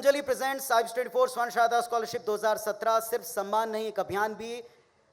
Geetanjali presents IBS 24 स्वर्ण Sharda scholarship 2017 सिर्फ सम्मान नहीं एक अभियान भी।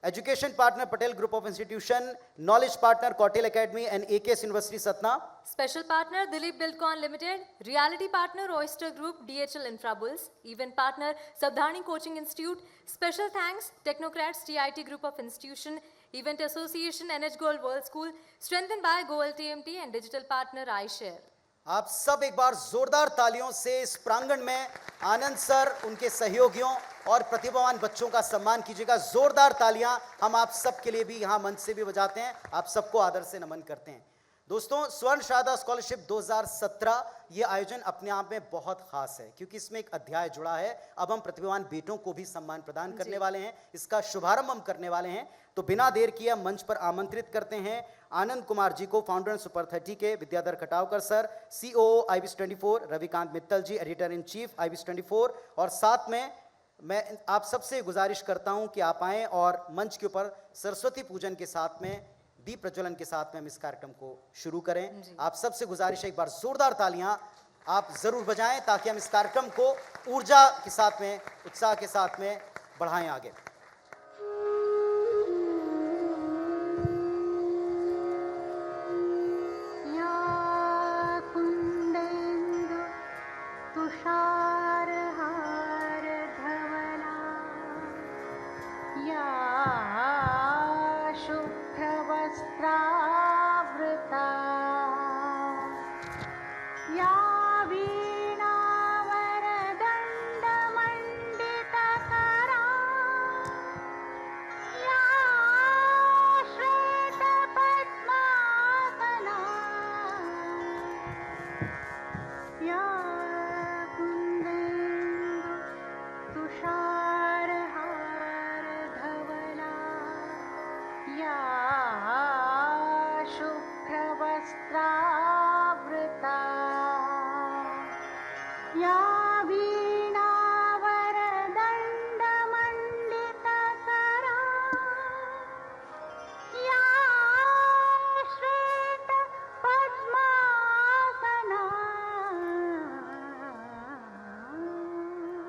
Education partner Patel group of institution, knowledge partner Kautil academy and AKS university Satna, Special partner Dilip Buildcon Limited, reality partner Oyster Group, DHL Infrabulls, event partner Sabdhani Coaching Institute. Special thanks Technocrats TIT Group of Institution, event association NH Gold World School, strengthened by Gold TMT and digital partner iShare. आप सब एक बार जोरदार तालियों से इस प्रांगण में आनंद sir, उनके सहयोगियों और प्रतिभावान बच्चों का सम्मान कीजिएगा। जोरदार तालियां हम आप सब के लिए भी यहां मंच से भी बजाते हैं, आप सबको आदर से नमन करते हैं। दोस्तों, स्वर्ण शारदा स्कॉलरशिप 2017 ये आयोजन अपने आप में बहुत खास है क्योंकि इसमें एक अध्याय जुड़ा है। अब हम प्रतिभावान बेटों को भी सम्मान प्रदान करने वाले हैं, इसका शुभारंभ हम करने वाले हैं। तो बिना देर किए हम मंच पर आमंत्रित करते हैं आनंद कुमार जी को, फाउंडर सुपर 30 के, Vidyadhar Khatavkar sir, COO IBS 24, Ravikant Mittal ji, editor in chief IBS 24, और साथ में मैं आप सबसे गुजारिश करता हूं कि आप आएं और मंच के ऊपर सरस्वती पूजन के साथ में, दीप प्रज्वलन के साथ में हम इस कार्यक्रम को शुरू करें। आप सबसे गुजारिश है एक बार जोरदार तालियां आप जरूर बजाएं ताकि हम इस कार्यक्रम को ऊर्जा के साथ में, उत्साह के साथ में बढ़ाएं आगे।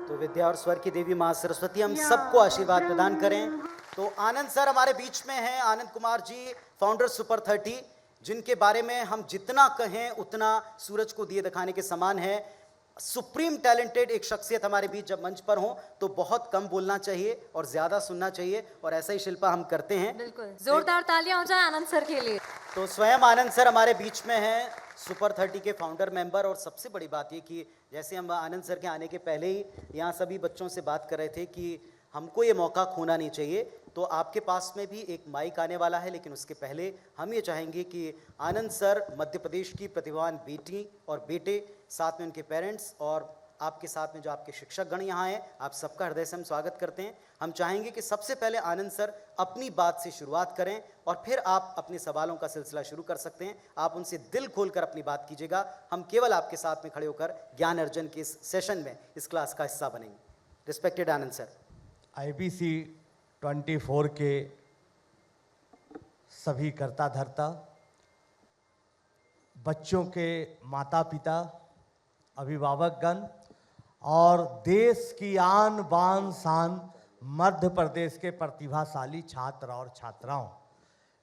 तो विद्या और स्वर की देवी मां सरस्वती हम सबको आशीर्वाद प्रदान करें। तो आनंद सर हमारे बीच में हैं, आनंद कुमार जी, फाउंडर सुपर 30, जिनके बारे में हम जितना कहें उतना सूरज को दिए दिखाने के समान है। सुप्रीम टैलेंटेड एक शख्सियत हमारे बीच जब मंच पर हो तो बहुत कम बोलना चाहिए और ज्यादा सुनना चाहिए, और ऐसा ही शिल्पा हम करते हैं। बिल्कुल, जोरदार तालियां हो जाए आनंद सर के लिए। तो स्वयं आनंद सर हमारे बीच में हैं, सुपर 30 के फाउंडर मेंबर। और सबसे बड़ी बात ये कि जैसे हम आनंद सर के आने के पहले ही यहाँ सभी बच्चों से बात कर रहे थे कि हमको ये मौका खोना नहीं चाहिए, तो आपके पास में भी एक माइक आने वाला है, लेकिन उसके पहले हम ये चाहेंगे कि आनंद सर मध्य प्रदेश की प्रतिभावान बेटी और बेटे, साथ में उनके पेरेंट्स और आपके साथ में जो आपके शिक्षक गण यहाँ हैं, आप सबका हृदय से हम स्वागत करते हैं। हम चाहेंगे कि सबसे पहले आनंद सर अपनी बात से शुरुआत करें और फिर आप अपने सवालों का सिलसिला शुरू कर सकते हैं। आप उनसे दिल खोलकर अपनी बात कीजिएगा, हम केवल आपके साथ में खड़े होकर ज्ञान अर्जन के इस सेशन में, इस क्लास का हिस्सा बनेंगे। रिस्पेक्टेड आनंद सर। IBC 24 के सभी कर्ता धर्ता, बच्चों के माता पिता, अभिभावकगण और देश की आन बान शान मध्य प्रदेश के प्रतिभाशाली छात्र और छात्राओं,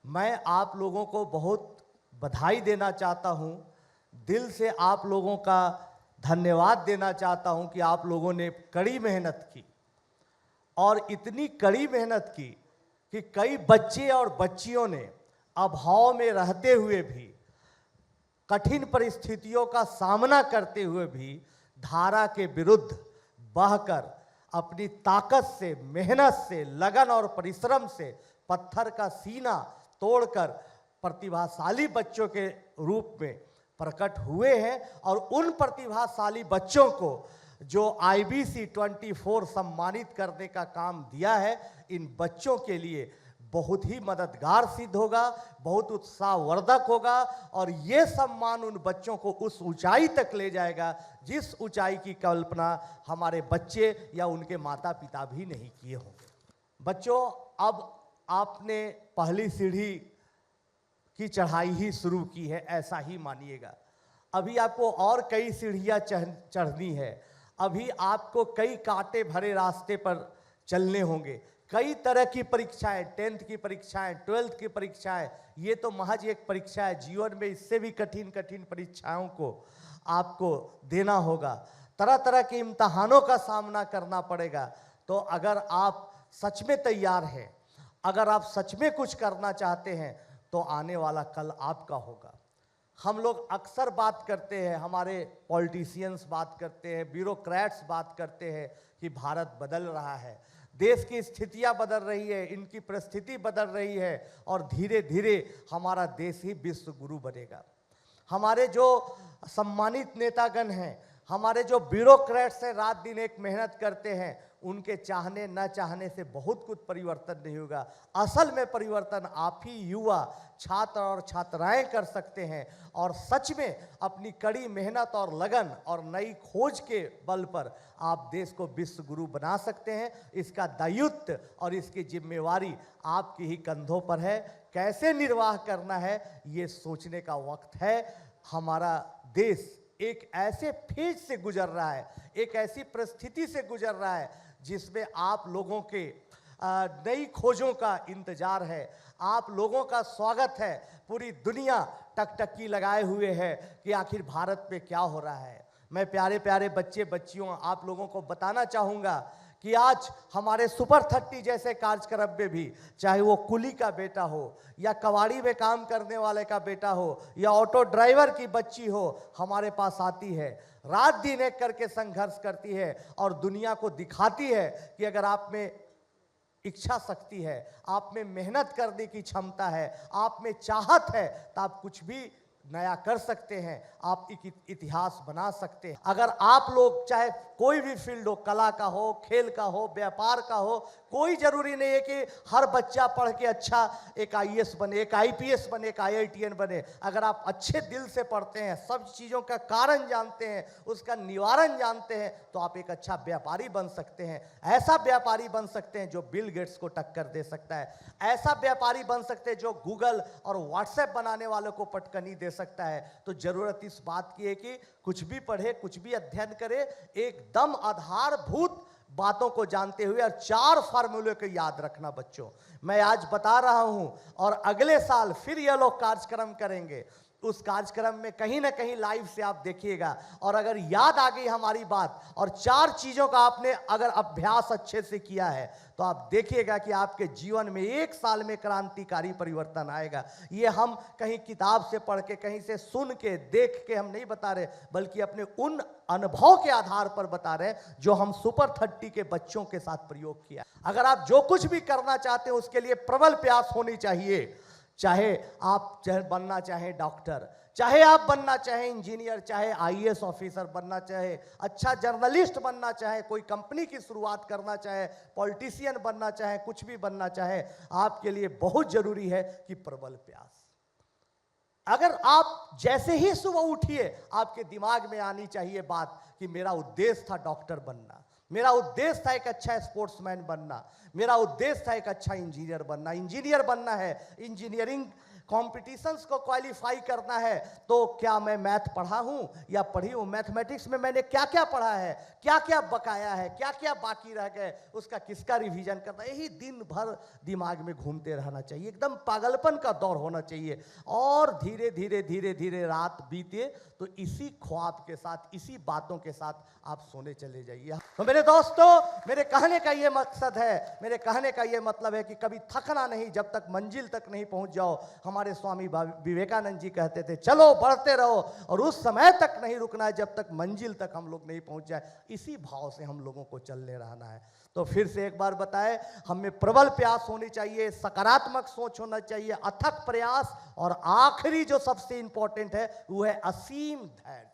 मैं आप लोगों को बहुत बधाई देना चाहता हूं, दिल से आप लोगों का धन्यवाद देना चाहता हूं कि आप लोगों ने कड़ी मेहनत की, और इतनी कड़ी मेहनत की कि कई बच्चे और बच्चियों ने अभाव में रहते हुए भी, कठिन परिस्थितियों का सामना करते हुए भी धारा के विरुद्ध बहकर अपनी ताकत से, मेहनत से, लगन और परिश्रम से पत्थर का सीना तोड़कर प्रतिभाशाली बच्चों के रूप में प्रकट हुए हैं। और उन प्रतिभाशाली बच्चों को जो IBC 24 सम्मानित करने का काम दिया है, इन बच्चों के लिए बहुत ही मददगार सिद्ध होगा, बहुत उत्साहवर्धक होगा, और ये सम्मान उन बच्चों को उस ऊंचाई तक ले जाएगा जिस ऊंचाई की कल्पना हमारे बच्चे या उनके माता पिता भी नहीं किए होंगे। बच्चों, अब आपने पहली सीढ़ी की चढ़ाई ही शुरू की है, ऐसा ही मानिएगा। अभी आपको और कई सीढ़ियां चढ़नी है। अभी आपको कई कांटे भरे रास्ते पर चलने होंगे, कई तरह की परीक्षाएं, 10th की परीक्षाएं, 12th की परीक्षाएं, ये तो महज एक परीक्षा है। जीवन में इससे भी कठिन कठिन परीक्षाओं को आपको देना होगा, तरह तरह के इम्तहानों का सामना करना पड़ेगा। तो अगर आप सच में तैयार हैं, अगर आप सच में कुछ करना चाहते हैं, तो आने वाला कल आपका होगा। हम लोग अक्सर बात करते हैं, हमारे पॉलिटिशियंस बात करते हैं, ब्यूरोक्रेट्स बात करते हैं कि भारत बदल रहा है, देश की स्थितियां बदल रही है, इनकी परिस्थिति बदल रही है और धीरे धीरे हमारा देश ही विश्व गुरु बनेगा। हमारे जो सम्मानित नेतागण हैं, हमारे जो ब्यूरोक्रेट्स हैं, रात दिन एक मेहनत करते हैं, उनके चाहने न चाहने से बहुत कुछ परिवर्तन नहीं होगा। असल में परिवर्तन आप ही युवा छात्र और छात्राएं कर सकते हैं और सच में अपनी कड़ी मेहनत और लगन और नई खोज के बल पर आप देश को विश्व गुरु बना सकते हैं। इसका दायित्व और इसकी जिम्मेवारी आपके ही कंधों पर है। कैसे निर्वाह करना है, ये सोचने का वक्त है। हमारा देश एक ऐसे फेज से गुजर रहा है, एक ऐसी परिस्थिति से गुजर रहा है जिसमें आप लोगों के नई खोजों का इंतजार है, आप लोगों का स्वागत है। पूरी दुनिया टकटकी लगाए हुए है कि आखिर भारत में क्या हो रहा है। मैं प्यारे प्यारे बच्चे बच्चियों आप लोगों को बताना चाहूँगा कि आज हमारे सुपर 30 जैसे कार्यक्रम में भी, चाहे वो कुली का बेटा हो या कबाड़ी में काम करने वाले का बेटा हो या ऑटो ड्राइवर की बच्ची हो, हमारे पास आती है, रात दिन एक करके संघर्ष करती है और दुनिया को दिखाती है कि अगर आप में इच्छा शक्ति है, आप में मेहनत करने की क्षमता है, आप में चाहत है, तो आप कुछ भी नया कर सकते हैं, आप एक इतिहास बना सकते हैं। अगर आप लोग चाहे कोई भी फील्ड हो, कला का हो, खेल का हो, व्यापार का हो, कोई जरूरी नहीं है कि हर बच्चा पढ़ के अच्छा एक आईएएस बने, एक आईपीएस बने, एक आईआईटीएन बने। अगर आप अच्छे दिल से पढ़ते हैं, सब चीज़ों का कारण जानते हैं, उसका निवारण जानते हैं, तो आप एक अच्छा व्यापारी बन सकते हैं। ऐसा व्यापारी बन सकते हैं जो बिल गेट्स को टक्कर दे सकता है, ऐसा व्यापारी बन सकते हैं जो गूगल और व्हाट्सएप बनाने वालों को पटकनी दे सकता है। तो जरूरत इस बात की है कि कुछ भी पढ़े, कुछ भी अध्ययन करे, एकदम आधारभूत बातों को जानते हुए और 4 फार्मूले को याद रखना। बच्चों, मैं आज बता रहा हूं और अगले साल फिर ये लोग कार्यक्रम करेंगे। उस कार्यक्रम में कहीं ना कहीं लाइव से आप देखिएगा और अगर याद आ गई हमारी बात और 4 चीजों का आपने अगर अभ्यास अच्छे से किया है, तो आप देखिएगा कि आपके जीवन में 1 साल में क्रांतिकारी परिवर्तन आएगा। ये हम कहीं किताब से पढ़ के, कहीं से सुन के, देख के हम नहीं बता रहे, बल्कि अपने उन अनुभव के आधार पर बता रहे हैं जो हम सुपर 30 के बच्चों के साथ प्रयोग किया। अगर आप जो कुछ भी करना चाहते हैं उसके लिए प्रबल प्रयास होनी चाहिए। चाहे आप बनना चाहें डॉक्टर, चाहे आप बनना चाहें इंजीनियर, चाहे आईएएस ऑफिसर बनना चाहे, अच्छा जर्नलिस्ट बनना चाहे, कोई कंपनी की शुरुआत करना चाहे, पॉलिटिशियन बनना चाहे, कुछ भी बनना चाहे, आपके लिए बहुत जरूरी है कि प्रबल प्रयास। अगर आप जैसे ही सुबह उठिए, आपके दिमाग में आनी चाहिए बात कि मेरा उद्देश्य था डॉक्टर बनना, मेरा उद्देश्य था एक अच्छा स्पोर्ट्समैन बनना, मेरा उद्देश्य था एक अच्छा इंजीनियर बनना। इंजीनियर बनना है, इंजीनियरिंग कॉम्पिटिशन्स को क्वालिफाई करना है, तो क्या मैं मैथ पढ़ा हूँ या पढ़ी हूँ? मैथमेटिक्स में मैंने क्या क्या पढ़ा है, क्या क्या बकाया है, क्या क्या बाकी रह गए, उसका किसका रिवीजन करना, यही दिन भर दिमाग में घूमते रहना चाहिए। एकदम पागलपन का दौर होना चाहिए और धीरे धीरे धीरे धीरे रात बीते तो इसी ख्वाब के साथ, इसी बातों के साथ आप सोने चले जाइए। तो मेरे दोस्तों, मेरे कहने का ये मकसद है, मेरे कहने का ये मतलब है कि कभी थकना नहीं जब तक मंजिल तक नहीं पहुंच जाओ। हमारे स्वामी विवेकानंद जी कहते थे, चलो बढ़ते रहो, और उस समय तक नहीं रुकना है जब तक मंजिल तक हम लोग नहीं पहुंच जाए। इसी भाव से हम लोगों को चलने रहना है। तो फिर से एक बार बताए, हमें प्रबल प्रयास होनी चाहिए, सकारात्मक सोच होना चाहिए, अथक प्रयास, और आखिरी जो सबसे इंपॉर्टेंट है वो है असीम धैर्य,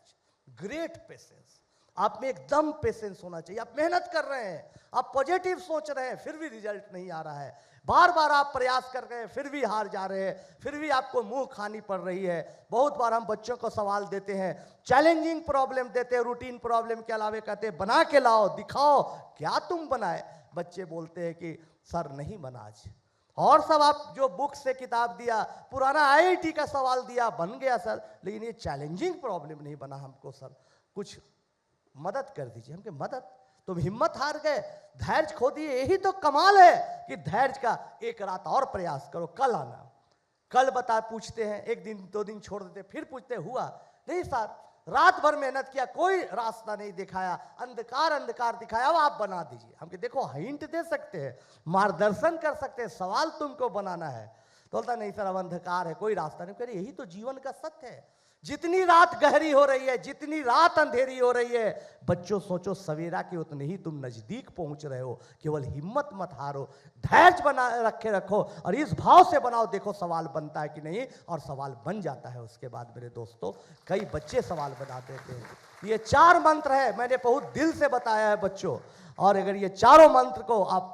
ग्रेट पेशेंस। आप में एकदम पेशेंस होना चाहिए। आप मेहनत कर रहे हैं, आप पॉजिटिव सोच रहे हैं, फिर भी रिजल्ट नहीं आ रहा है, बार बार आप प्रयास कर रहे हैं, फिर भी हार जा रहे हैं, फिर भी आपको मुंह खानी पड़ रही है। बहुत बार हम बच्चों को सवाल देते हैं, चैलेंजिंग प्रॉब्लम देते हैं, रूटीन प्रॉब्लम के अलावा कहते हैं बना के लाओ, दिखाओ क्या तुम बनाए। बच्चे बोलते हैं कि सर नहीं बना आज, और सब आप जो बुक से किताब दिया, पुराना आईआईटी का सवाल दिया, बन गया सर, लेकिन ये चैलेंजिंग प्रॉब्लम नहीं बना हमको सर। कुछ मदद कर दीजिए। हम कहे मदद, तुम हिम्मत हार गए, धैर्य खो दिए, यही तो कमाल है कि धैर्य का एक रात और प्रयास करो, कल आना। कल बता पूछते हैं, एक दिन 2 दिन छोड़ देते, फिर पूछते हुआ नहीं सर, रात भर मेहनत किया, कोई रास्ता नहीं दिखाया, अंधकार अंधकार दिखाया, अब आप बना दीजिए। हम कहे देखो हिंट दे सकते हैं, मार्गदर्शन कर सकते हैं, सवाल तुमको बनाना है। तो बोलता नहीं सर अब अंधकार है, कोई रास्ता नहीं। कह रहे यही तो जीवन का सत्य है, जितनी रात गहरी हो रही है, जितनी रात अंधेरी हो रही है, बच्चों सोचो सवेरा के उतने ही तुम नजदीक पहुंच रहे हो। केवल हिम्मत मत हारो, धैर्य बना रखे रखो और इस भाव से बनाओ, देखो सवाल बनता है कि नहीं, और सवाल बन जाता है। उसके बाद मेरे दोस्तों कई बच्चे सवाल बना देते हैं। ये 4 मंत्र है, मैंने बहुत दिल से बताया है बच्चों, और अगर ये चारों मंत्र को आप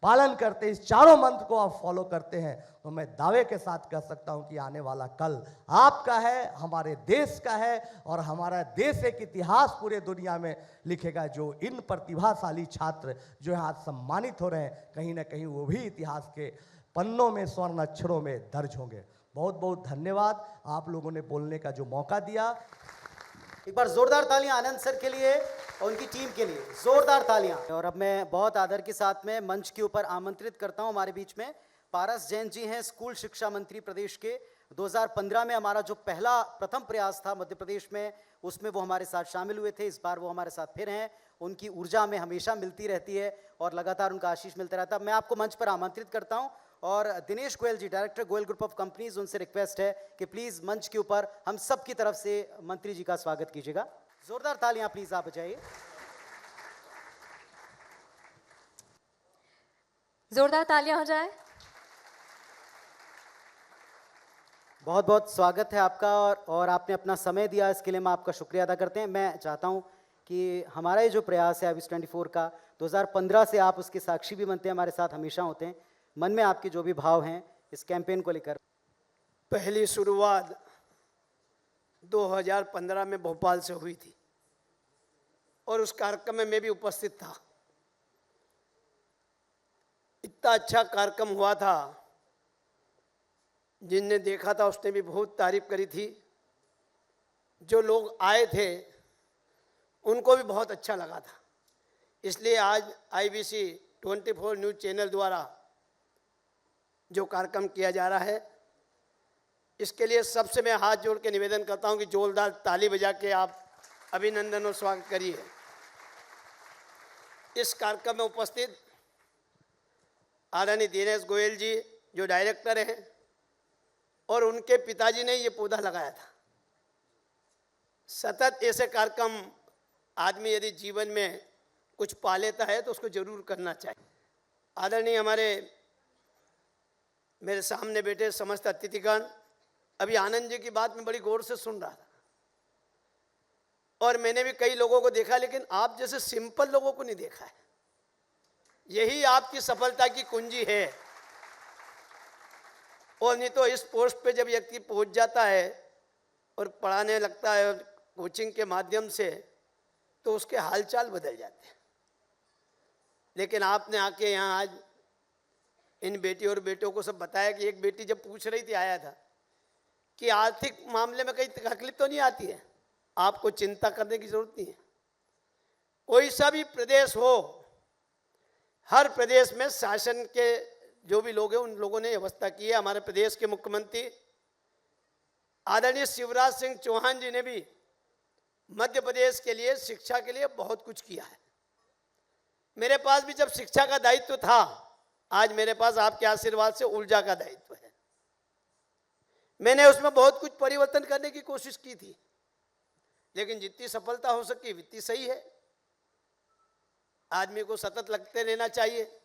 पालन करते, इस चारों मंत्र को आप फॉलो करते हैं, तो मैं दावे के साथ कह सकता हूं कि आने वाला कल आपका है, हमारे देश का है, और हमारा देश एक इतिहास पूरे दुनिया में लिखेगा। जो इन प्रतिभाशाली छात्र जो हैं आज सम्मानित हो रहे हैं, कहीं ना कहीं वो भी इतिहास के पन्नों में स्वर्ण अक्षरों में दर्ज होंगे। बहुत बहुत धन्यवाद आप लोगों ने बोलने का जो मौका दिया। एक बार जोरदार तालियां आनंद सर के लिए और उनकी टीम के लिए, जोरदार तालियां। और अब मैं बहुत आदर के साथ में मंच के ऊपर आमंत्रित करता हूं हमारे बीच में पारस जैन जी हैं, स्कूल शिक्षा मंत्री प्रदेश के। 2015 में हमारा जो प्रथम प्रयास था मध्य प्रदेश में, उसमें वो हमारे साथ शामिल हुए थे। इस बार वो हमारे साथ फिर हैं। उनकी ऊर्जा हमें हमेशा मिलती रहती है और लगातार उनका आशीष मिलता रहता है। मैं आपको मंच पर आमंत्रित करता हूं और Dinesh Goyal ji, director Goyal group of companies, उनसे रिक्वेस्ट है कि प्लीज मंच के ऊपर हम सब की तरफ से मंत्री जी का स्वागत कीजिएगा। जोरदार तालियां प्लीज आप बजाइए। जोरदार तालियां हो जाए। बहुत बहुत स्वागत है आपका और आपने अपना समय दिया, इसके लिए मैं आपका शुक्रिया अदा करते हैं। मैं चाहता हूं कि हमारा ये जो प्रयास है आईबीएस 24 का, 2015 से आप उसके साक्षी भी बनते हैं, हमारे साथ हमेशा होते हैं। मन में आपके जो भी भाव हैं इस कैंपेन को लेकर। पहली शुरुआत 2015 में भोपाल से हुई थी और उस कार्यक्रम में मैं भी उपस्थित था। इतना अच्छा कार्यक्रम हुआ था, जिनने देखा था उसने भी बहुत तारीफ करी थी। जो लोग आए थे उनको भी बहुत अच्छा लगा था। इसलिए आज आईबीसी 24 न्यूज़ चैनल द्वारा जो कार्यक्रम किया जा रहा है, इसके लिए सबसे मैं हाथ जोड़ के निवेदन करता हूं कि जोरदार ताली बजा के आप अभिनंदन और स्वागत करिए। इस कार्यक्रम में उपस्थित आदरणीय दिनेश गोयल जी जो डायरेक्टर हैं, और उनके पिताजी ने ये पौधा लगाया था। सतत ऐसे कार्यक्रम आदमी यदि जीवन में कुछ पा लेता है तो उसको जरूर करना चाहिए। आदरणीय हमारे मेरे सामने बैठे समस्त अतिथिगण, अभी आनंद जी की बात में बड़ी गौर से सुन रहा था और मैंने भी कई लोगों को देखा, लेकिन आप जैसे सिंपल लोगों को नहीं देखा है। यही आपकी सफलता की कुंजी है। और नहीं तो इस पोस्ट पे जब व्यक्ति पहुंच जाता है और पढ़ाने लगता है कोचिंग के माध्यम से, तो उसके हालचाल बदल जाते हैं। लेकिन आपने आके यहाँ आज इन बेटी और बेटों को सब बताया कि एक बेटी जब पूछ रही थी, आया था कि आर्थिक मामले में कहीं तकलीफ तो नहीं आती है, आपको चिंता करने की जरूरत नहीं है। कोई सा भी प्रदेश हो, हर प्रदेश में शासन के जो भी लोग हैं उन लोगों ने व्यवस्था की है। हमारे प्रदेश के मुख्यमंत्री आदरणीय शिवराज सिंह चौहान जी ने भी मध्य प्रदेश के लिए शिक्षा के लिए बहुत कुछ किया है। मेरे पास भी जब शिक्षा का दायित्व था, आज मेरे पास आपके आशीर्वाद से ऊर्जा का दायित्व है। मैंने उसमें बहुत कुछ परिवर्तन करने की कोशिश की थी, लेकिन जितनी सफलता हो सकी उतनी सही है। आदमी को सतत लगते रहना चाहिए।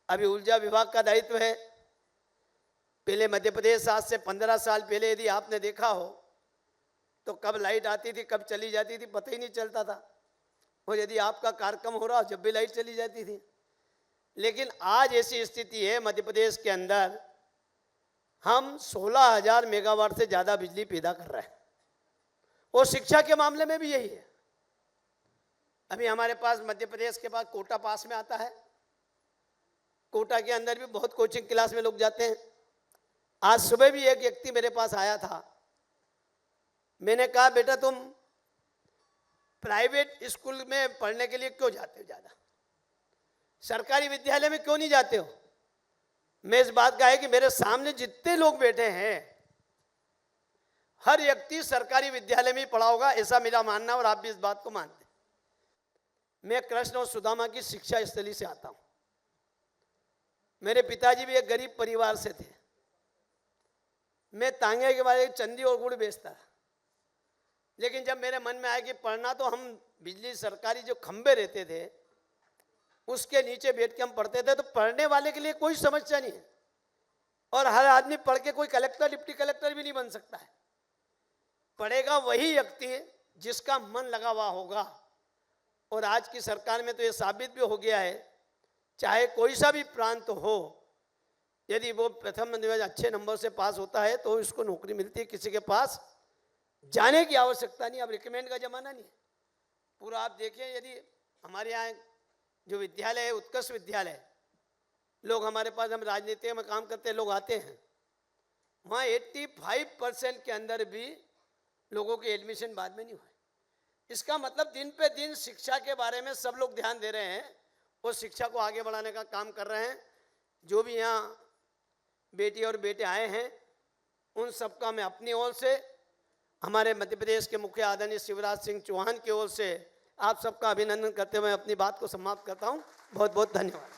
अभी ऊर्जा विभाग का दायित्व है। पहले मध्य प्रदेश आज से 15 साल पहले यदि आपने देखा हो तो कब लाइट आती थी, कब चली जाती थी, पता ही नहीं चलता था। और यदि आपका कार्यक्रम हो रहा हो, जब भी लाइट चली जाती थी। लेकिन आज ऐसी स्थिति है मध्य प्रदेश के अंदर, हम 16,000 मेगावाट से ज़्यादा बिजली पैदा कर रहे हैं। और शिक्षा के मामले में भी यही है। अभी हमारे पास मध्य प्रदेश के पास कोटा पास में आता है। कोटा के अंदर भी बहुत कोचिंग क्लास में लोग जाते हैं। आज सुबह भी एक व्यक्ति मेरे पास आया था। मैंने कहा बेटा तुम प्राइवेट स्कूल में पढ़ने के लिए क्यों जाते हो ज़्यादा? सरकारी विद्यालय में क्यों नहीं जाते हो? मैं इस बात का है कि मेरे सामने जितने लोग बैठे हैं हर व्यक्ति सरकारी विद्यालय में ही पढ़ा होगा, ऐसा मेरा मानना, और आप भी इस बात को मानते हैं। मैं कृष्ण और सुदामा की शिक्षा स्थली से आता हूं। मेरे पिताजी भी एक गरीब परिवार से थे। मैं तांगे के बारे चंदी और गुड़ बेचता था, लेकिन जब मेरे मन में आया कि पढ़ना, तो हम बिजली सरकारी जो खंबे रहते थे उसके नीचे बैठ के हम पढ़ते थे। तो पढ़ने वाले के लिए कोई समस्या नहीं है, और हर आदमी पढ़ के कोई कलेक्टर डिप्टी कलेक्टर भी नहीं बन सकता है। पढ़ेगा वही व्यक्ति जिसका मन लगा हुआ होगा, और आज की सरकार में तो ये साबित भी हो गया है, चाहे कोई सा भी प्रांत हो, यदि वो प्रथम निवेदन अच्छे नंबर से पास होता है तो उसको नौकरी मिलती है। किसी के पास जाने की आवश्यकता नहीं। अब रिकमेंड का जमाना नहीं है। पूरा आप देखिए, यदि हमारे यहाँ जो विद्यालय है, उत्कर्ष विद्यालय, लोग हमारे पास, हम राजनीति में काम करते हैं, लोग आते हैं, वहाँ 85% के अंदर भी लोगों के एडमिशन बाद में नहीं हुए। इसका मतलब दिन पे दिन शिक्षा के बारे में सब लोग ध्यान दे रहे हैं और शिक्षा को आगे बढ़ाने का काम कर रहे हैं। जो भी यहाँ बेटी और बेटे आए हैं, उन सबका मैं अपनी ओर से, हमारे मध्य प्रदेश के मुख्य आदरणीय शिवराज सिंह चौहान की ओर से आप सबका अभिनंदन करते हुए अपनी बात को समाप्त करता हूँ। बहुत बहुत धन्यवाद।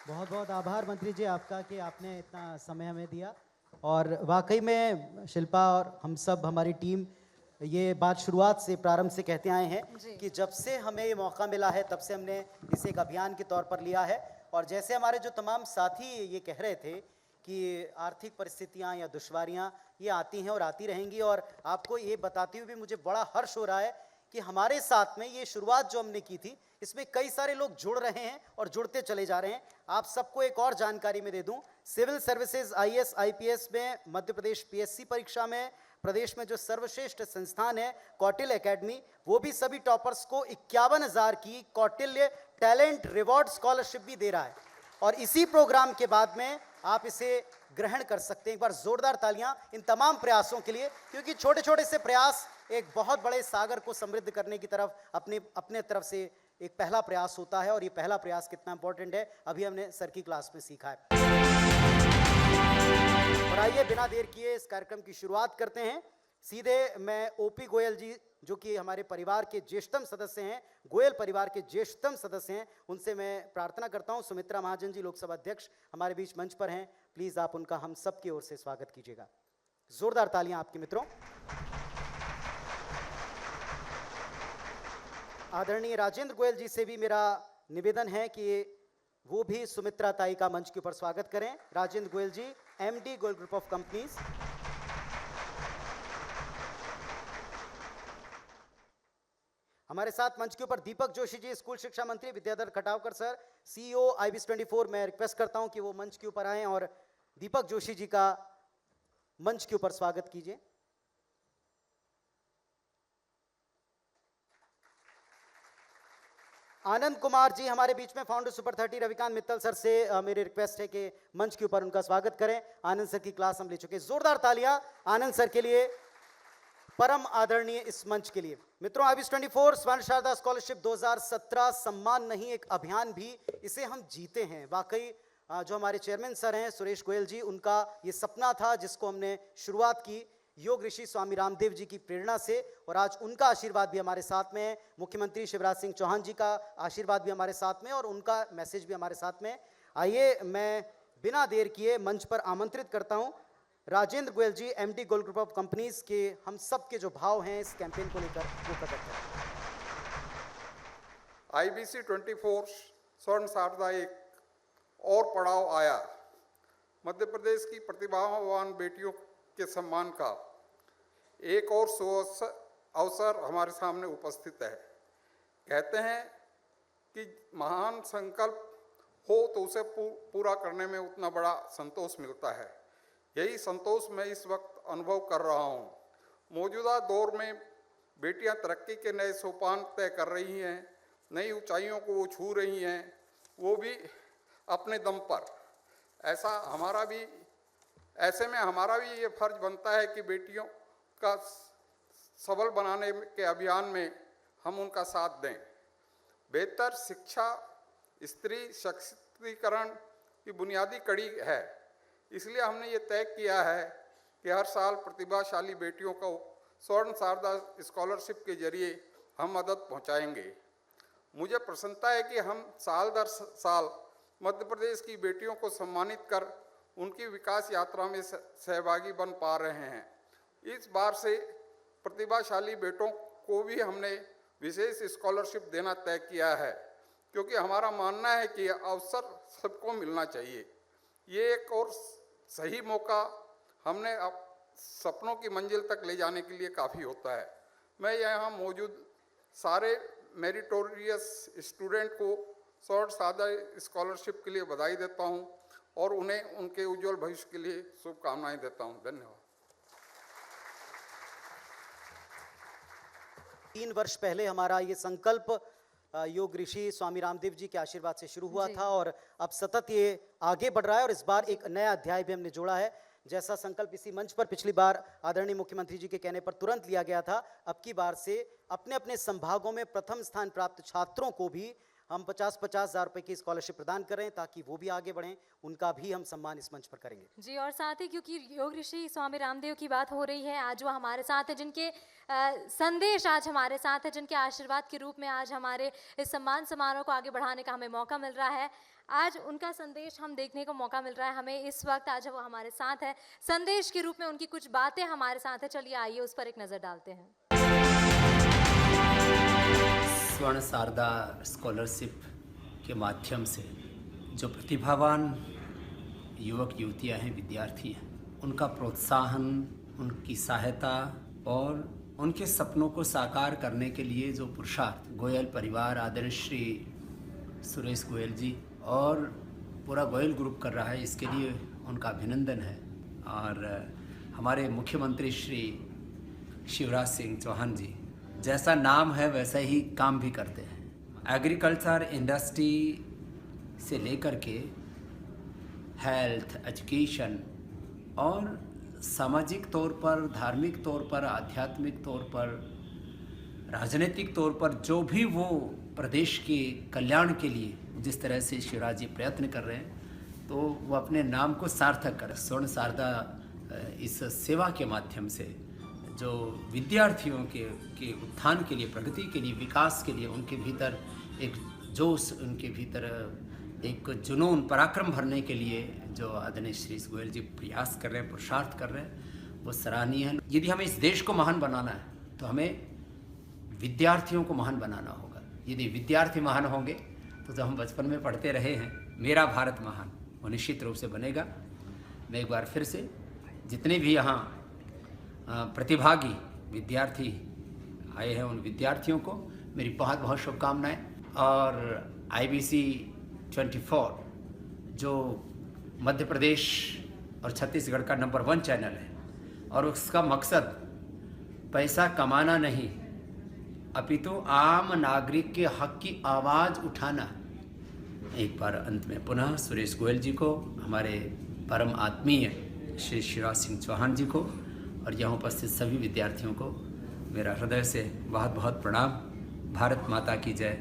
बहुत बहुत आभार मंत्री जी आपका कि आपने इतना समय हमें दिया। और वाकई में शिल्पा और हम सब, हमारी टीम, ये बात शुरुआत से, प्रारंभ से कहते आए हैं कि जब से हमें ये मौका मिला है तब से हमने इसे एक अभियान के तौर पर लिया है। और जैसे हमारे जो तमाम साथी ये कह रहे थे कि आर्थिक परिस्थितियां या दुश्वारियां ये आती हैं और आती रहेंगी, और आपको ये बताते हुए भी मुझे बड़ा हर्ष हो रहा है कि हमारे साथ में ये शुरुआत जो हमने की थी, इसमें कई सारे लोग जुड़ रहे हैं और जुड़ते चले जा रहे हैं। आप सबको एक और जानकारी में दे दूं, सिविल सर्विसेज IAS IPS में मध्य प्रदेश PSC परीक्षा में प्रदेश में जो सर्वश्रेष्ठ संस्थान है कौटिल्य एकेडमी, वो भी सभी टॉपर्स को 51,000 की कौटिल्य टैलेंट रिवॉर्ड स्कॉलरशिप भी दे रहा है। और इसी प्रोग्राम के बाद में आप इसे ग्रहण कर सकते हैं। एक बार जोरदार तालियां इन तमाम प्रयासों के लिए, क्योंकि छोटे छोटे से प्रयास एक बहुत बड़े सागर को समृद्ध करने की तरफ अपने तरफ से एक पहला प्रयास होता है। और ये पहला प्रयास कितना इंपॉर्टेंट है, अभी हमने सर की क्लास में सीखा है। और आइए बिना देर किए इस कार्यक्रम की शुरुआत करते हैं। सीधे मैं OP गोयल जी, जो कि हमारे परिवार के ज्येष्ठतम सदस्य हैं, गोयल परिवार के ज्येष्ठतम सदस्य हैं, उनसे मैं प्रार्थना करता हूं। सुमित्रा महाजन जी, लोकसभा अध्यक्ष, हमारे बीच मंच पर हैं। प्लीज आप उनका हम सब की ओर से स्वागत कीजिएगा। जोरदार तालियां आपके मित्रों। आदरणीय राजेंद्र गोयल जी से भी मेरा निवेदन है कि वो भी सुमित्रा ताई का मंच के ऊपर स्वागत करें। राजेंद्र गोयल जी, MD Goyal group of companies. हमारे साथ मंच के ऊपर दीपक जोशी जी, स्कूल शिक्षा मंत्री, Vidyadhar Khatavkar sir, CEO IBS 24। मैं रिक्वेस्ट करता हूं कि वो मंच के ऊपर आएं और दीपक जोशी जी का मंच के ऊपर स्वागत कीजिए। आनंद कुमार जी हमारे बीच में, founder super 30, Ravikant Mittal sir से मेरी रिक्वेस्ट है कि मंच के ऊपर उनका स्वागत करें। आनंद सर की क्लास हम ले चुके हैं। जोरदार तालियां आनंद सर के लिए, परम आदरणीय इस मंच के लिए। मित्रों, IBS 24 स्वर्ण शारदा स्कॉलरशिप 2017 सम्मान नहीं, एक अभियान भी, इसे हम जीते हैं। वाकई जो हमारे चेयरमैन सर हैं सुरेश गोयल जी, उनका ये सपना था जिसको हमने शुरुआत की योग ऋषि स्वामी रामदेव जी की प्रेरणा से, और आज उनका आशीर्वाद भी हमारे साथ में है। मुख्यमंत्री शिवराज सिंह चौहान जी का आशीर्वाद भी हमारे साथ में, और उनका मैसेज भी हमारे साथ में। आइए मैं बिना देर किए मंच पर आमंत्रित करता हूं राजेंद्र गोयल जी, MD Goyal group of companies के, हम सब के जो भाव हैं इस कैंपेन को लेकर वो प्रकट करें। IBC 24 स्वर्ण शारदा एक और पड़ाव आया। मध्य प्रदेश की प्रतिभावान बेटियों के सम्मान का एक और अवसर हमारे सामने उपस्थित है। कहते हैं कि महान संकल्प हो तो उसे पूरा करने में उतना बड़ा संतोष मिलता है। यही संतोष मैं इस वक्त अनुभव कर रहा हूँ। मौजूदा दौर में बेटियां तरक्की के नए सोपान तय कर रही हैं, नई ऊंचाइयों को वो छू रही हैं, वो भी अपने दम पर। ऐसे में हमारा भी ये फर्ज बनता है कि बेटियों का सबल बनाने के अभियान में हम उनका साथ दें। बेहतर शिक्षा स्त्री सशक्तिकरण की बुनियादी कड़ी है, इसलिए हमने ये तय किया है कि हर साल प्रतिभाशाली बेटियों को स्वर्ण शारदा स्कॉलरशिप के जरिए हम मदद पहुंचाएंगे। मुझे प्रसन्नता है कि हम साल दर साल मध्य प्रदेश की बेटियों को सम्मानित कर उनकी विकास यात्रा में सहभागी बन पा रहे हैं। इस बार से प्रतिभाशाली बेटों को भी हमने विशेष स्कॉलरशिप देना तय किया है, क्योंकि हमारा मानना है कि अवसर सबको मिलना चाहिए। ये एक और सही मौका हमने अब सपनों की मंजिल तक ले जाने के लिए काफ़ी होता है। मैं यहाँ मौजूद सारे मेरिटोरियस स्टूडेंट को स्वर्ण शारदा स्कॉलरशिप के लिए बधाई देता हूँ और उन्हें उनके उज्जवल भविष्य के लिए शुभकामनाएं देता हूँ। धन्यवाद। 3 वर्ष पहले हमारा ये संकल्प योग ऋषि स्वामी रामदेव जी के आशीर्वाद से शुरू हुआ था और अब सतत ये आगे बढ़ रहा है और इस बार एक नया अध्याय भी हमने जोड़ा है। जैसा संकल्प इसी मंच पर पिछली बार आदरणीय मुख्यमंत्री जी के कहने पर तुरंत लिया गया था, अब की बार से अपने अपने संभागों में प्रथम स्थान प्राप्त छात्रों को भी हम 50-50 हज़ार रुपए की स्कॉलरशिप प्रदान कर रहे हैं ताकि वो भी आगे बढ़ें, उनका भी हम सम्मान इस मंच पर करेंगे। जी, और साथ ही क्योंकि योग ऋषि स्वामी रामदेव की बात हो रही है, आज वो हमारे साथ है, जिनके संदेश आज हमारे साथ है, जिनके आशीर्वाद के रूप में आज हमारे इस सम्मान समारोह को आगे बढ़ाने का हमें मौका मिल रहा है। आज उनका संदेश हम देखने को मौका मिल रहा है हमें इस वक्त। आज वो हमारे साथ है, संदेश के रूप में उनकी कुछ बातें हमारे साथ है। चलिए आइए उस पर एक नज़र डालते हैं। स्वर्ण शारदा स्कॉलरशिप के माध्यम से जो प्रतिभावान युवक युवतियां हैं, विद्यार्थी हैं, उनका प्रोत्साहन, उनकी सहायता और उनके सपनों को साकार करने के लिए जो पुरुषार्थ गोयल परिवार आदरणीय श्री सुरेश गोयल जी और पूरा गोयल ग्रुप कर रहा है, इसके लिए उनका अभिनंदन है। और हमारे मुख्यमंत्री श्री शिवराज सिंह चौहान जी, जैसा नाम है वैसा ही काम भी करते हैं। एग्रीकल्चर इंडस्ट्री से लेकर के हेल्थ, एजुकेशन और सामाजिक तौर पर, धार्मिक तौर पर, आध्यात्मिक तौर पर, राजनीतिक तौर पर जो भी वो प्रदेश के कल्याण के लिए जिस तरह से शिवराज जी प्रयत्न कर रहे हैं, तो वो अपने नाम को सार्थक कर स्वर्ण शारदा इस सेवा के माध्यम से जो विद्यार्थियों के उत्थान के लिए, प्रगति के लिए, विकास के लिए उनके भीतर एक जोश, उनके भीतर एक जुनून, पराक्रम भरने के लिए जो आदरणीय श्री गोयल जी प्रयास कर रहे हैं, पुरुषार्थ कर रहे हैं, वो सराहनीय है। यदि हमें इस देश को महान बनाना है तो हमें विद्यार्थियों को महान बनाना होगा। यदि विद्यार्थी महान होंगे तो जो हम बचपन में पढ़ते रहे हैं, मेरा भारत महान, वो निश्चित रूप से बनेगा। मैं एक बार फिर से जितने भी यहाँ प्रतिभागी विद्यार्थी आए हैं, उन विद्यार्थियों को मेरी बहुत बहुत शुभकामनाएं। और IBC 24 जो मध्य प्रदेश और छत्तीसगढ़ का नंबर 1 चैनल है और उसका मकसद पैसा कमाना नहीं, अपितु आम नागरिक के हक की आवाज़ उठाना। एक बार अंत में पुनः सुरेश गोयल जी को, हमारे परम आत्मीय श्री शिवराज सिंह चौहान जी को और यहाँ उपस्थित सभी विद्यार्थियों को मेरा हृदय से बहुत बहुत प्रणाम। भारत माता की जय,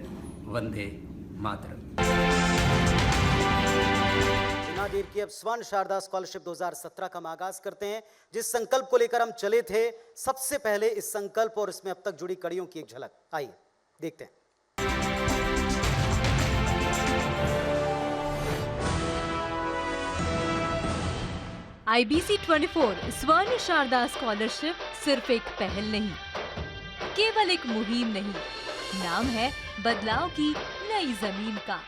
वंदे मातरम। बिना देर किए अब स्वर्ण शारदा स्कॉलरशिप 2017 का हम आगाज करते हैं, जिस संकल्प को लेकर हम चले थे। सबसे पहले इस संकल्प और इसमें अब तक जुड़ी कड़ियों की एक झलक आइए देखते हैं। IBC 24 स्वर्ण शारदा स्कॉलरशिप सिर्फ एक पहल नहीं, केवल एक मुहिम नहीं, नाम है बदलाव की नई जमीन का,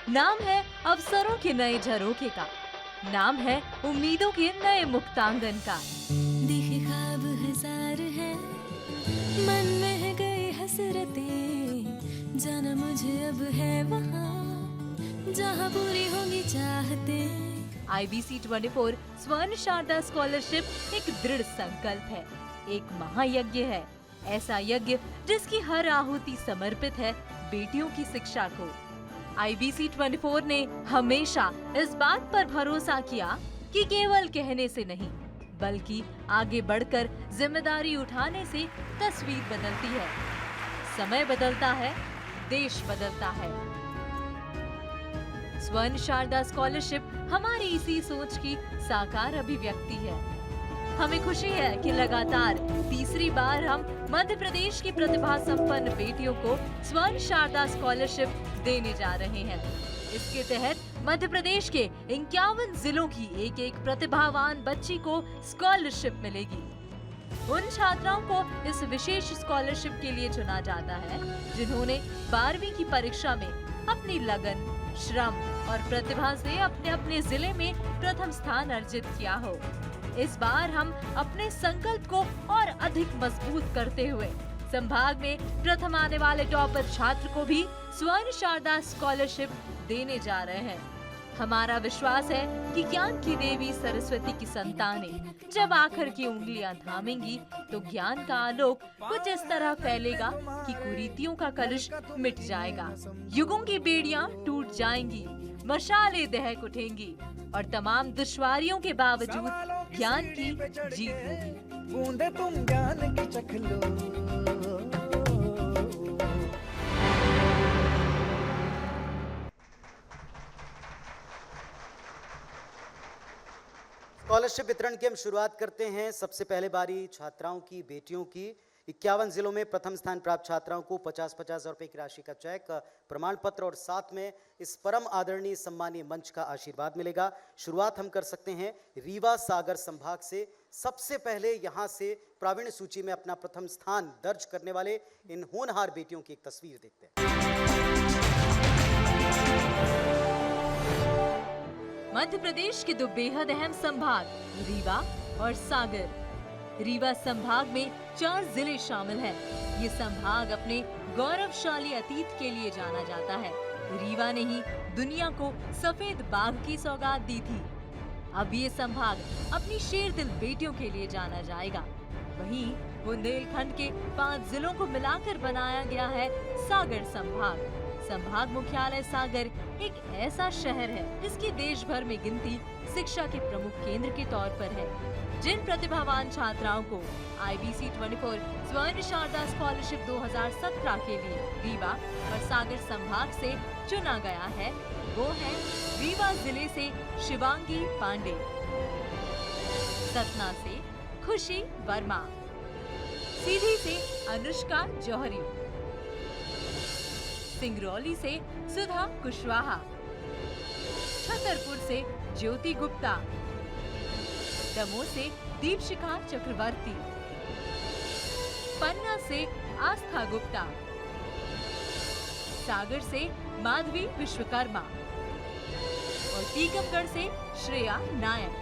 नाम है अवसरों के नए झरोखे का, नाम है उम्मीदों के नए मुक्तांगन का। दिखे ख्वाब हजार है, मन में है गई हसरतें, जाना मुझे अब है वहाँ जहाँ पूरी होंगी चाहते। IBC 24 स्वर्ण शारदा स्कॉलरशिप एक दृढ़ संकल्प है, एक महायज्ञ है, ऐसा यज्ञ जिसकी हर आहुति समर्पित है बेटियों की शिक्षा को। IBC 24 ने हमेशा इस बात पर भरोसा किया कि केवल कहने से नहीं, बल्कि आगे बढ़कर जिम्मेदारी उठाने से तस्वीर बदलती है। समय बदलता है, देश बदलता है। स्वर्ण शारदा स्कॉलरशिप हमारी इसी सोच की साकार अभिव्यक्ति है। हमें खुशी है कि लगातार तीसरी बार हम मध्य प्रदेश की प्रतिभा संपन्न बेटियों को स्वर्ण शारदा स्कॉलरशिप देने जा रहे हैं। इसके तहत मध्य प्रदेश के 51 जिलों की एक एक प्रतिभावान बच्ची को स्कॉलरशिप मिलेगी। उन छात्राओं को इस विशेष स्कॉलरशिप के लिए चुना जाता है जिन्होंने 12वीं की परीक्षा में अपनी लगन, श्रम और प्रतिभा से अपने अपने जिले में प्रथम स्थान अर्जित किया हो। इस बार हम अपने संकल्प को और अधिक मजबूत करते हुए संभाग में प्रथम आने वाले टॉपर छात्र को भी स्वर्ण शारदा स्कॉलरशिप देने जा रहे हैं। हमारा विश्वास है कि ज्ञान की देवी सरस्वती की संतानें जब आखिर की उंगलियां थामेंगी तो ज्ञान का आलोक कुछ इस तरह फैलेगा कि कुरीतियों का कलुष मिट जाएगा, युगों की बेड़ियां टूट जाएंगी, मशालें दहक उठेंगी और तमाम दुश्वारियों के बावजूद ज्ञान की जीत होगी। बूंदे तुम ज्ञान की चख लो। स्कॉलरशिप वितरण की हम शुरुआत करते हैं। सबसे पहले बारी छात्राओं की, बेटियों की। 51 जिलों में प्रथम स्थान प्राप्त छात्राओं को 50-50 रुपए की राशि का चेक, प्रमाण पत्र और साथ में इस परम आदरणीय सम्मानीय मंच का आशीर्वाद मिलेगा। शुरुआत हम कर सकते हैं रीवा सागर संभाग से। सबसे पहले यहां से प्रावीण्य सूची में अपना प्रथम स्थान दर्ज करने वाले इन होनहार बेटियों की एक तस्वीर देखते हैं। मध्य प्रदेश के दो बेहद अहम संभाग रीवा और सागर। रीवा संभाग में 4 जिले शामिल हैं। ये संभाग अपने गौरवशाली अतीत के लिए जाना जाता है। रीवा ने ही दुनिया को सफेद बाघ की सौगात दी थी। अब ये संभाग अपनी शेर दिल बेटियों के लिए जाना जाएगा। वहीं बुंदेलखंड के 5 जिलों को मिलाकर बनाया गया है सागर संभाग। संभाग मुख्यालय सागर एक ऐसा शहर है जिसकी देश भर में गिनती शिक्षा के प्रमुख केंद्र के तौर पर है। जिन प्रतिभावान छात्राओं को IBC 24 स्वर्ण शारदा स्कॉलरशिप 2017 के लिए रीवा और सागर संभाग से चुना गया है वो है रीवा जिले से शिवांगी पांडे, सतना से खुशी वर्मा, सीधी से अनुष्का जौहरी, सिंगरौली से सुधा कुशवाहा, छतरपुर से ज्योति गुप्ता, दमोह से दीपशिखा चक्रवर्ती, पन्ना से आस्था गुप्ता, सागर से माधवी विश्वकर्मा और टीकमगढ़ से श्रेया नायक।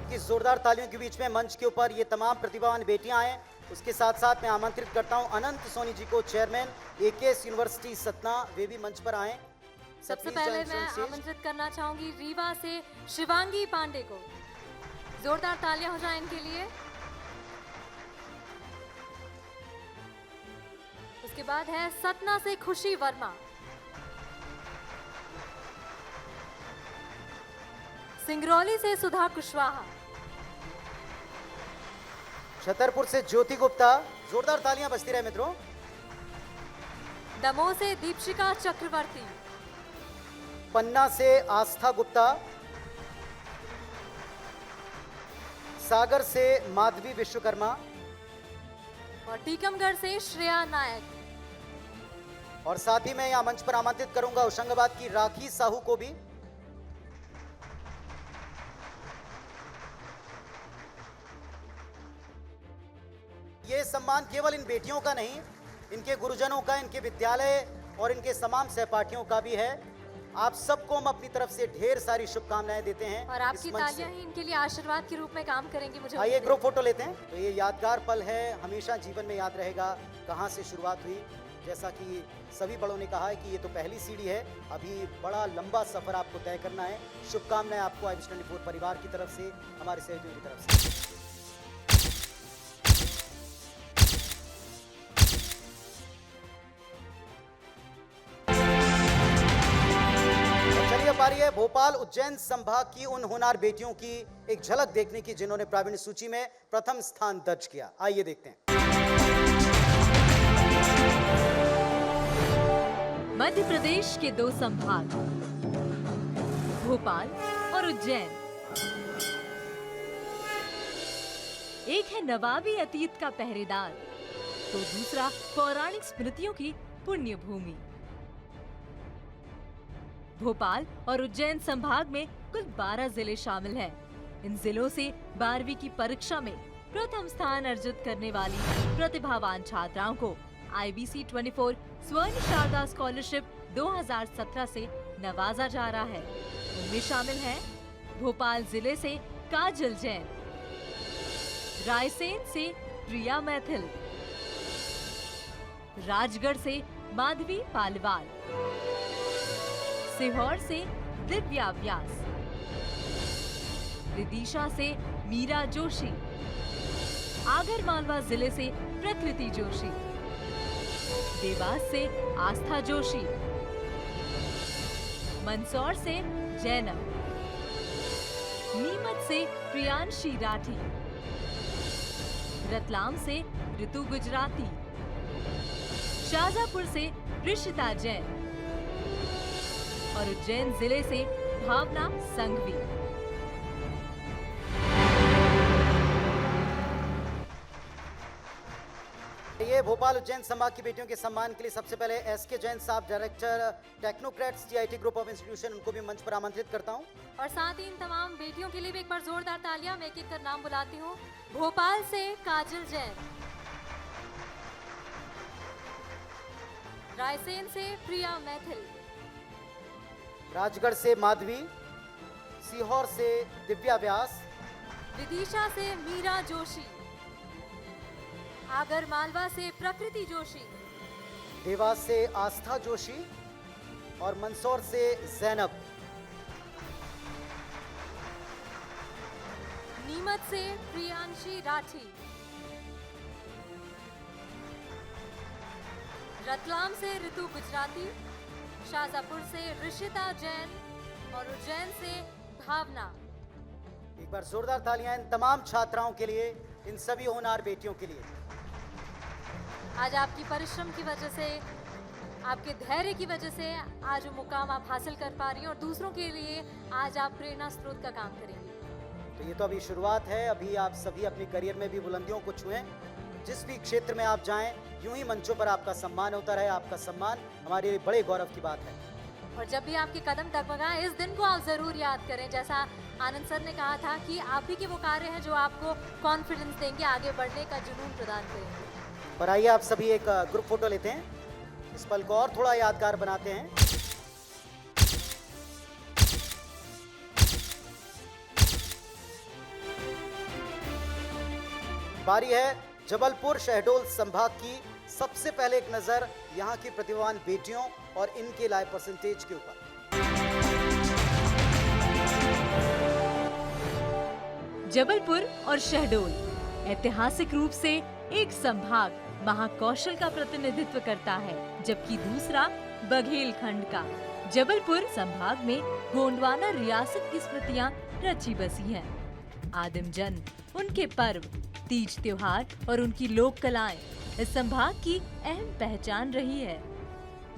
की जोरदार तालियों के बीच में मंच के ऊपर ये तमाम प्रतिभावान बेटियां आए। उसके साथ साथ मैं आमंत्रित करता हूं अनंत सोनी जी को, चेयरमैन AKS यूनिवर्सिटी सतना, वे भी मंच पर आए। सबसे पहले मैं आमंत्रित करना चाहूंगी रीवा से शिवांगी पांडे को। जोरदार तालियां हो जाएं इनके लिए। उसके बाद है सतना से खुशी वर्मा, सिंगरौली से सुधा कुशवाहा, छतरपुर से ज्योति गुप्ता। जोरदार तालियां बजती रहे मित्रों। दमोह से दीपशिखा चक्रवर्ती, पन्ना से आस्था गुप्ता, सागर से माधवी विश्वकर्मा और टीकमगढ़ से श्रेया नायक। और साथ ही मैं यहां मंच पर आमंत्रित करूंगा होशंगाबाद की राखी साहू को भी। ये सम्मान केवल इन बेटियों का नहीं, इनके गुरुजनों का, इनके विद्यालय और इनके तमाम सहपाठियों का भी है। आप सबको हम अपनी तरफ से ढेर सारी शुभकामनाएं देते हैं। और आपकी तालियां ही इनके लिए आशीर्वाद के रूप में काम करेंगी। मुझे आइए ग्रुप फोटो लेते हैं। तो ये यादगार पल है, हमेशा जीवन में याद रहेगा कहां से शुरुआत हुई। जैसा कि सभी बड़ों ने कहा है कि ये तो पहली सीढ़ी है, अभी बड़ा लंबा सफर आपको तय करना है। शुभकामनाएं आपको IBC 24 परिवार की तरफ से, हमारे सहयोगियों की तरफ से। बारी है भोपाल उज्जैन संभाग की उन होनहार बेटियों की एक झलक देखने की जिन्होंने प्रावीण्य सूची में प्रथम स्थान दर्ज किया। आइए देखते हैं। मध्य प्रदेश के दो संभाग भोपाल और उज्जैन। एक है नवाबी अतीत का पहरेदार, तो दूसरा पौराणिक स्मृतियों की पुण्य भूमि। भोपाल और उज्जैन संभाग में कुल 12 जिले शामिल हैं। इन जिलों से 12वीं की परीक्षा में प्रथम स्थान अर्जित करने वाली प्रतिभावान छात्राओं को IBC 24 स्वर्ण शारदा स्कॉलरशिप 2017 से नवाजा जा रहा है। उनमें शामिल हैं भोपाल जिले से काजल जैन, रायसेन से प्रिया मैथिल, राजगढ़ से माधवी पालीवाल, सीहोर से दिव्या व्यास, विदिशा से मीरा जोशी, आगरमालवा जिले से प्रकृति जोशी, देवास से आस्था जोशी, मंदसौर से जैनब, नीमच से प्रियांशी राठी, रतलाम से ऋतु गुजराती, शाहजहांपुर से ऋषिता जैन और उज्जैन जिले से भावना संघवी। ये भोपाल उज्जैन संभाग की बेटियों के सम्मान के लिए सबसे पहले SK जैन साहब, director technocrats TIT group of institution, उनको भी मंच पर आमंत्रित करता हूं। और साथ ही इन तमाम बेटियों के लिए भी एक बार जोरदार तालियां। मैं एक-एक कर नाम बुलाती हूँ। भोपाल से काजल जैन, रायसेन से प्रिया मैथिल, राजगढ़ से माधवी, सीहोर से दिव्या व्यास, विदिशा से मीरा जोशी, आगर मालवा से प्रकृति जोशी, देवास से आस्था जोशी और मंदसौर से जैनब, नीमच से प्रियांशी राठी, रतलाम से ऋतु गुजराती, शाहजहांपुर से ऋषिता जैन और उज्जैन से भावना। एक बार जोरदार तालियां इन तमाम छात्राओं के लिए, इन सभी होनहार बेटियों के लिए। आज आपकी परिश्रम की वजह से, आपके धैर्य की वजह से आज वो मुकाम आप हासिल कर पा रही हैं और दूसरों के लिए आज आप प्रेरणा स्रोत का काम करेंगे। तो ये तो अभी शुरुआत है, अभी आप सभी अपने करियर में भी बुलंदियों को छुएं। जिस भी क्षेत्र में आप जाएं, यूं ही मंचों पर आपका सम्मान होता रहे। आपका सम्मान हमारे लिए बड़े गौरव की बात है। और जब भी आपके कदम डगमगाएं, इस दिन को आप जरूर याद करें। जैसा आनंद सर ने कहा था कि आप ही के वो कार्य हैं जो आपको कॉन्फिडेंस देंगे, आगे बढ़ने का जुनून प्रदान करेंगे। पर आइए आप सभी एक ग्रुप फोटो लेते हैं, इस पल को और थोड़ा यादगार बनाते हैं। बारी है जबलपुर शहडोल संभाग की। सबसे पहले एक नजर यहाँ की प्रतिभावान बेटियों और इनके लाइव परसेंटेज के ऊपर। जबलपुर और शहडोल ऐतिहासिक रूप से एक संभाग महाकौशल का प्रतिनिधित्व करता है, जबकि दूसरा बघेलखंड का। जबलपुर संभाग में गोंडवाना रियासत की स्मृतियां रची बसी हैं। आदिम जन, उनके पर्व, तीज त्योहार और उनकी लोक कलाएं इस संभाग की अहम पहचान रही है।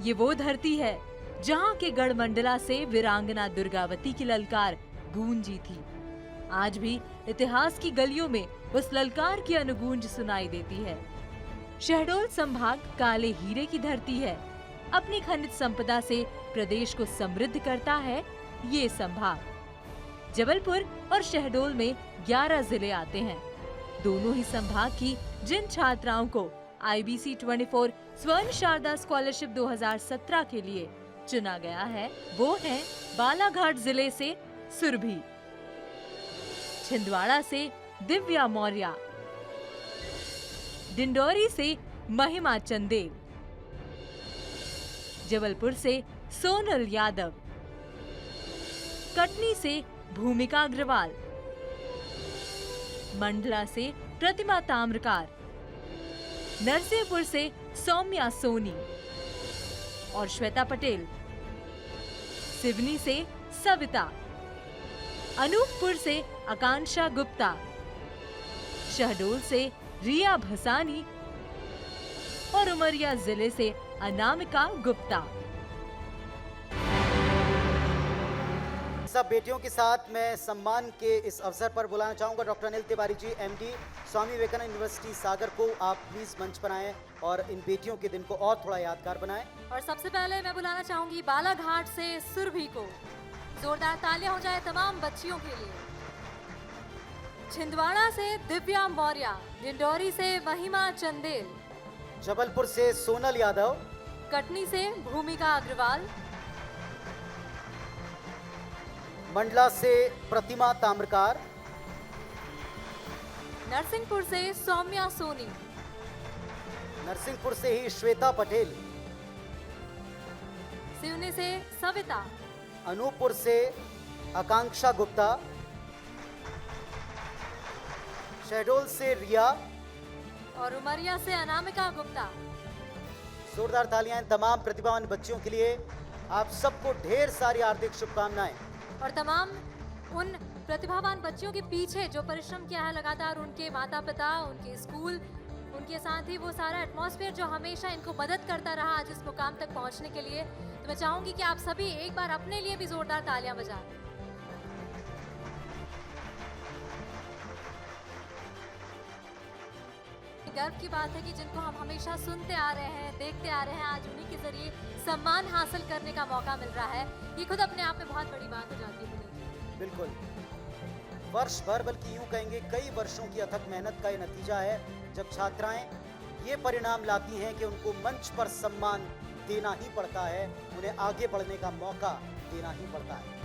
ये वो धरती है जहां के गढ़मंडला से वीरांगना दुर्गावती की ललकार गूंजी थी। आज भी इतिहास की गलियों में उस ललकार की अनुगूंज सुनाई देती है। शहडोल संभाग काले हीरे की धरती है। अपनी खनिज संपदा से प्रदेश को समृद्ध करता है ये संभाग। जबलपुर और शहडोल में 11 जिले आते हैं। दोनों ही संभाग की जिन छात्राओं को IBC 24 स्वर्ण शारदा स्कॉलरशिप 2017 के लिए चुना गया है, वो हैं बालाघाट जिले से सुरभि, छिंदवाड़ा से दिव्या मौर्य, डिंडोरी से महिमा चंदेल, जबलपुर से सोनल यादव, कटनी से भूमिका अग्रवाल, मंडला से प्रतिमा ताम्रकार, नरसिंहपुर से सौम्या सोनी और श्वेता पटेल, सिवनी से सविता, अनूपपुर से आकांक्षा गुप्ता, शहडोल से रिया भसानी और उमरिया जिले से अनामिका गुप्ता। सब बेटियों के साथ मैं सम्मान के इस अवसर पर बुलाना चाहूंगा doctor Anil Tiwari ji, MD, Swami Vivekananda university सागर को आप प्लीज मंच पर आएं और इन बेटियों के दिन को और थोड़ा यादगार बनाएं। और सबसे पहले मैं बुलाना चाहूंगी बालाघाट से सुरभि को। जोरदार तालियां हो जाए तमाम बच्चियों के लिए। छिंदवाड़ा से दिव्या मौर्य, डिंडोरी से महिमा चंदेल, जबलपुर से सोनल यादव, कटनी से भूमिका अग्रवाल, मंडला से प्रतिमा ताम्रकार, नरसिंहपुर से सौम्या सोनी, नरसिंहपुर से ही श्वेता पटेल, सिवनी से सविता, अनूपपुर से आकांक्षा गुप्ता, शहडोल से रिया और उमरिया से अनामिका गुप्ता। जोरदार तालियां इन तमाम प्रतिभावान बच्चियों के लिए। आप सबको ढेर सारी हार्दिक शुभकामनाएं। और तमाम उन प्रतिभावान बच्चियों के पीछे जो परिश्रम किया है लगातार उनके माता पिता, उनके स्कूल, उनके साथ ही वो सारा एटमॉस्फेयर जो हमेशा इनको मदद करता रहा आज इस मुकाम तक पहुंचने के लिए। तो मैं चाहूंगी कि आप सभी एक बार अपने लिए भी जोरदार तालियां बजाएं। गर्व की बात है कि जिनको हम हमेशा सुनते आ रहे हैं, देखते आ रहे हैं, आज उन्हीं के जरिए सम्मान हासिल करने का मौका मिल रहा है। ये खुद अपने आप में बहुत बड़ी बात हो जाती है। बिल्कुल, वर्ष भर बल्कि यूं कहेंगे कई वर्षों की अथक मेहनत का ये नतीजा है जब छात्राएं ये परिणाम लाती हैं कि उनको मंच पर सम्मान देना ही पड़ता है, उन्हें आगे बढ़ने का मौका देना ही पड़ता है।